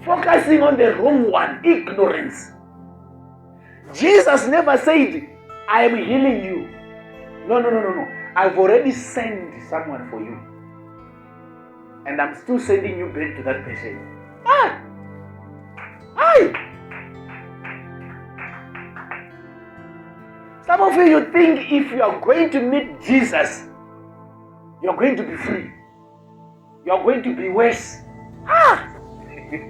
focusing on the wrong one, ignorance. Jesus never said, I am healing you. No. I've already sent someone for you. And I'm still sending you back to that person. Some of you think if you are going to meet Jesus, you're going to be free. You're going to be worse. Give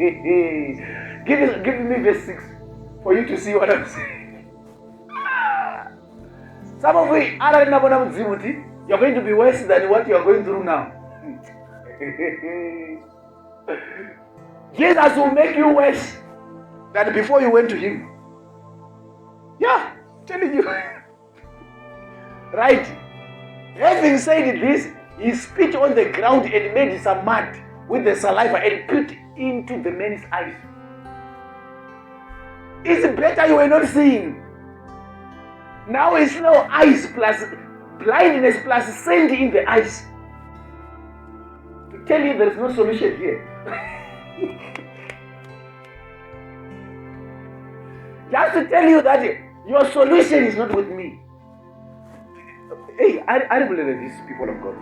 me verse 6 for you to see what I'm saying. Some of you you're going to be worse than what you're going through now. Jesus will make you worse than before you went to him. Yeah, telling you. Right. Having said this, he spit on the ground and made some mud with the saliva and put into the man's eyes. It's better you were not seeing. Now it's now eyes plus blindness plus sand in the eyes. To tell you there is no solution here. Just to tell you that your solution is not with me. Hey, I believe these people of God.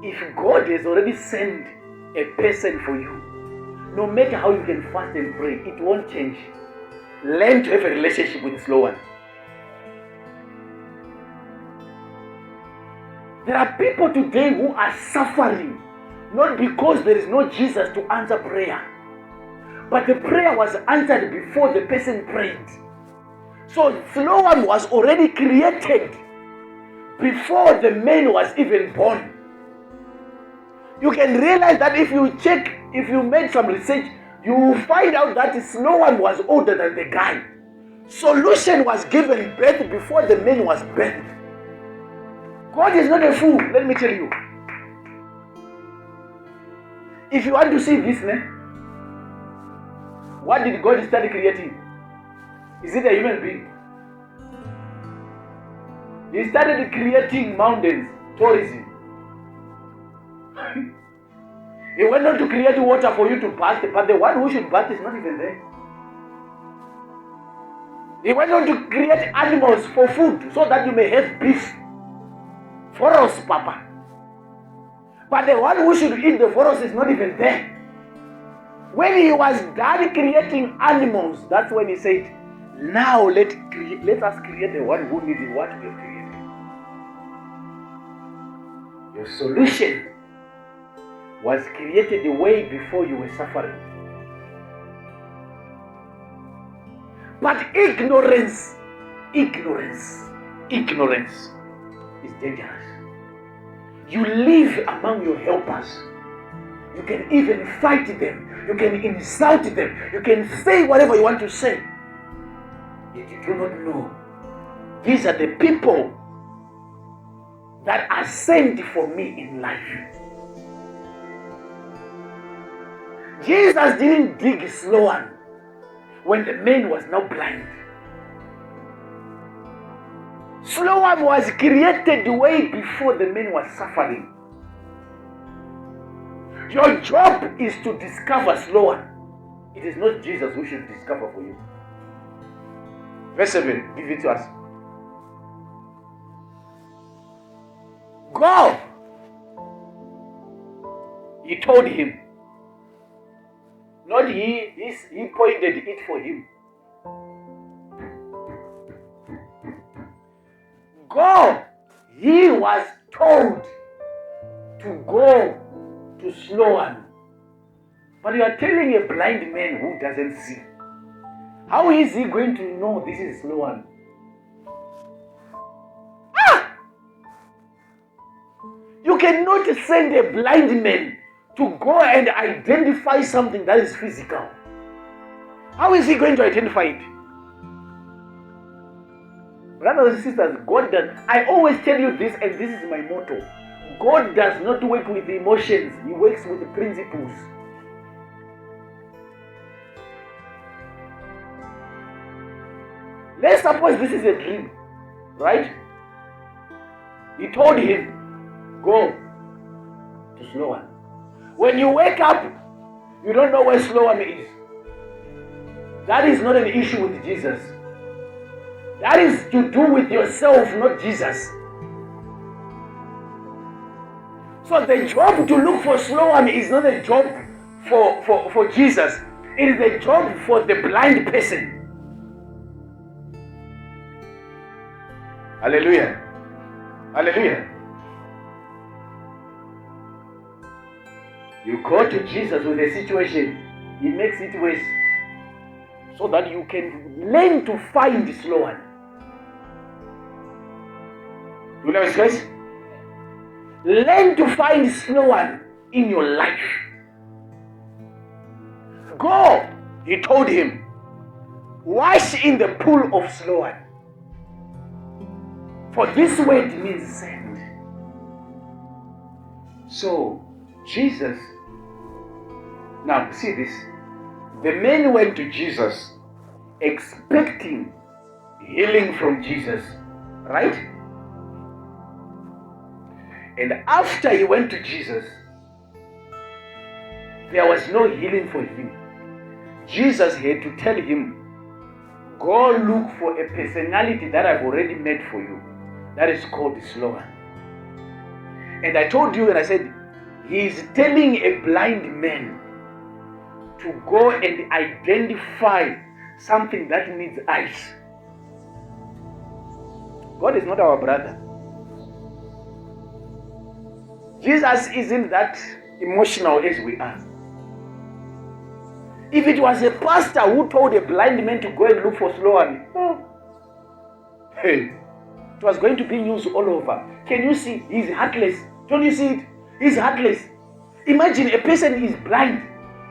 If God has already sent a person for you, no matter how you can fast and pray, it won't change. Learn to have a relationship with the slow one. There are people today who are suffering, not because there is no Jesus to answer prayer, but the prayer was answered before the person prayed. So slow one was already created before the man was even born. You can realize that if you made some research, you will find out that the slow one was older than the guy. Solution was given birth before the man was birthed. God is not a fool, let me tell you. If you want to see this, what did God start creating? Is it a human being? He started creating mountains, tourism. He went on to create water for you to bath, but the one who should bath is not even there. He went on to create animals for food so that you may have beef. Forest, Papa. But the one who should eat the forest is not even there. When he was done creating animals, that's when he said, now let us create the one who needs what we have created. Your solution was created way before you were suffering. But ignorance is dangerous. You live among your helpers. You can even fight them. You can insult them. You can say whatever you want to say. Yet you do not know. These are the people that are sent for me in life. Jesus didn't dig slower when the man was now blind. Slower was created way before the man was suffering. Your job is to discover slower. It is not Jesus who should discover for you. Verse 7, give it to us. Go! He told him. Not he pointed it for him. Go! He was told to go to Sloan. But you are telling a blind man who doesn't see. How is he going to know this is Sloan? You cannot send a blind man to go and identify something that is physical. How is he going to identify it? Brothers and sisters, God does. I always tell you this, and this is my motto. God does not work with emotions. He works with principles. Let's suppose this is a dream, right? He told him, go to Sloan. When you wake up, You don't know where Siloam is. That is not an issue with Jesus. That is to do with yourself, not Jesus. So the job to look for Siloam is not a job for Jesus. It is a job for the blind person. Hallelujah. Hallelujah. You go to Jesus with a situation, He makes it worse, so that you can learn to find Siloam. You know what guys? Learn to find Siloam in your life. Go, He told him, wash in the pool of Siloam. For this word means send. So, Jesus, now see this. The men went to Jesus expecting healing from Jesus, right? And after he went to Jesus, there was no healing for him. Jesus had to tell him, go look for a personality that I've already made for you. That is called Siloam. And I told you, and I said, he is telling a blind man to go and identify something that needs eyes. God is not our brother. Jesus isn't that emotional as we are. If it was a pastor who told a blind man to go and look for Siloam, hey, it was going to be news all over. Can you see? He's heartless. Don't you see it? He's heartless. Imagine a person is blind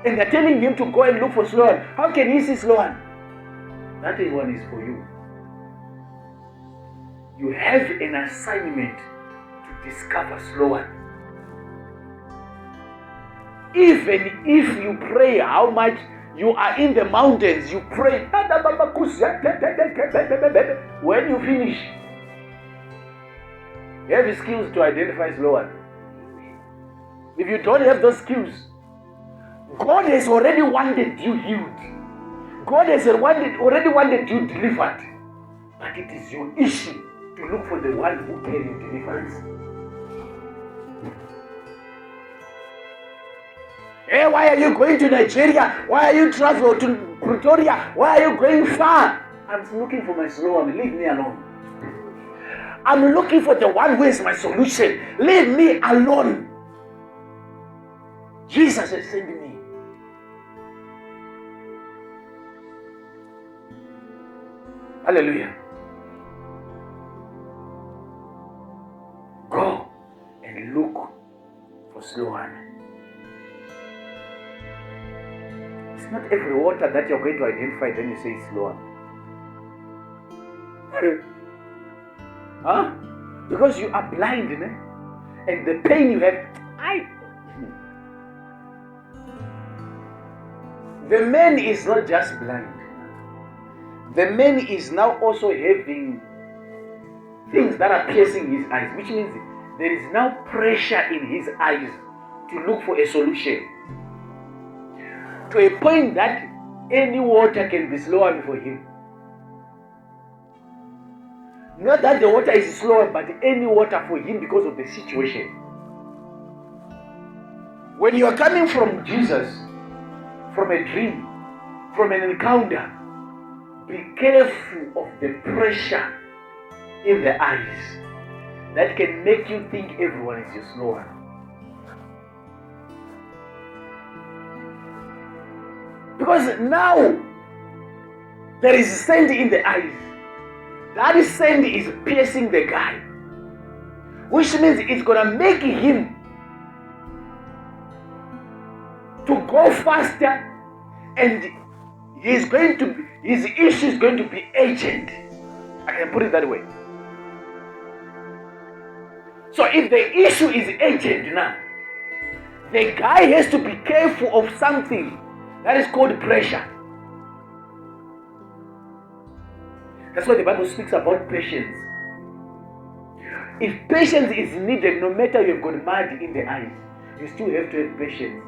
and they're telling him to go and look for Siloam. How can he see Siloam? That one is for you. You have an assignment to discover Siloam. Even if you pray how much you are in the mountains, you pray. When you finish, you have the skills to identify Siloam. If you don't have those skills, God has already wanted you healed. God has already wanted you delivered. But it is your issue to look for the one who can you deliverance. Hey, why are you going to Nigeria? Why are you traveling to Pretoria? Why are you going far? I'm looking for my Siloam. Leave me alone. I'm looking for the one who is my solution. Leave me alone. Jesus has sent me. Hallelujah. Go and look for Siloam. It's not every water that you're going to identify, then you say it's Siloam. Huh? Because you are blind, né? And the pain you have. The man is not just blind. The man is now also having things that are piercing his eyes, which means there is now pressure in his eyes to look for a solution. To a point that any water can be Siloam for him. Not that the water is Siloam, but any water for him because of the situation. When you are coming from Jesus, from a dream, from an encounter, be careful of the pressure in the eyes that can make you think everyone is your Siloam. Because now there is sand in the eyes. That sand is piercing the guy, which means it's gonna make him to go faster, and his issue is going to be urgent. I can put it that way. So if the issue is urgent now, the guy has to be careful of something that is called pressure. That's why the Bible speaks about patience. If patience is needed, no matter you've got mud in the eyes, you still have to have patience.